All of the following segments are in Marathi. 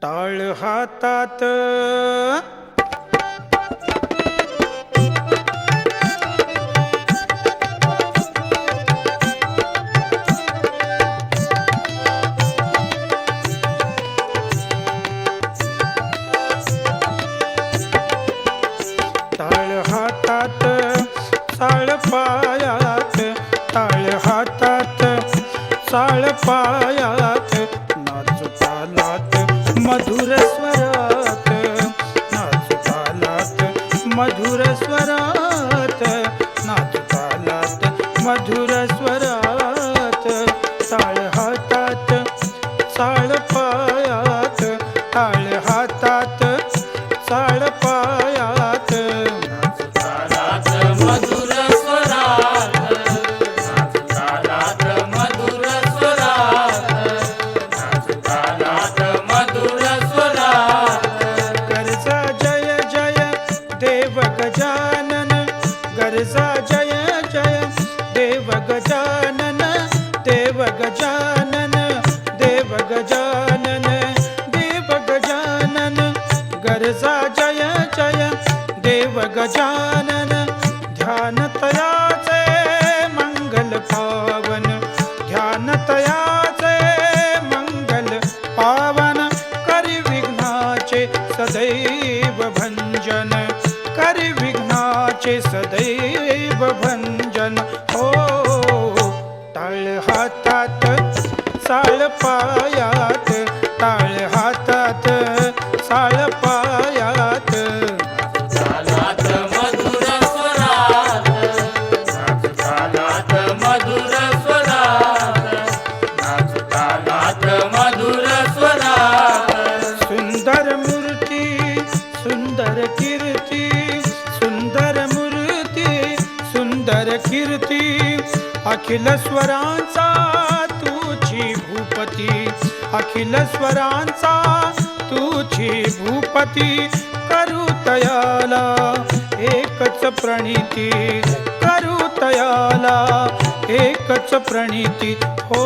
टाळ हातात साळ पायात, टाळ हातात साळ पायात, नाचू तालात मधुर स्वरात, नाचू तालात मधुर स्वरात, नाचू तालात मधुर स्वरात. साळ हातात साळ पायात, टाळ हातात साळ पायात, मधुर स्वरात, नाचू तालात मधुर स्वरात, नाचू तालात मधुर स्वरात. गरजा जय जय देव गजानन, गरजा जय जय देव गजानन, देव गजानन, देव गजानन, देव गजानन. गरजा जय जय देव गजानन. ध्यान तयाचे मंगल पावन, ध्यान तयाचे मंगल पावन. करी विघ्नाचे सदैव भंजन, करी विघ्नाचे सदैव भंजन. हो टाळ हातात साळ पायात, टाळ हातात साळ पायात, तालात मधुर स्वरात, नाचू तालात मधुर स्वरात, नाचू तालात मधुर स्वरात. सुंदर मूर्ती सुंदर कीर्ती, सुंदर मूर्ती सुंदर कीर्ती. अखिल स्वरांचा तुझी भूपती, अखिल स्वरांचा तुझी भूपती. करू तयाला एकच प्रणिती, करू तयाला एकच प्रणिती. हो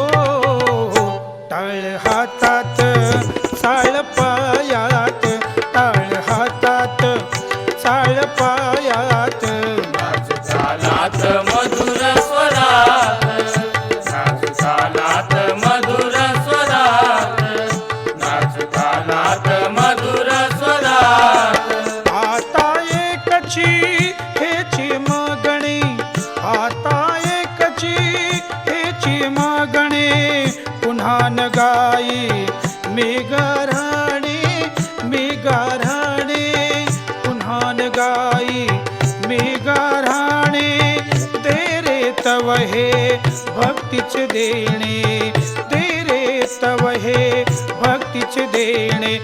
टाळ हातात साळ पायात, टाळ हातात साळ पायात, नाचू तालात मधुर स्वरात, नाचू तालात मधुर स्वरात, नाचू तालात मधुर स्वरात. आता एकची हेची मागणी, आता एकची हेची मागणी. पुन्हा न गाई मी गाराणी, मी गाराणी. पुन्हा न गाई मी गाराणी. दे रे तव हे भक्तीचे देणे, दे रे तव हे भक्तीचे देणे.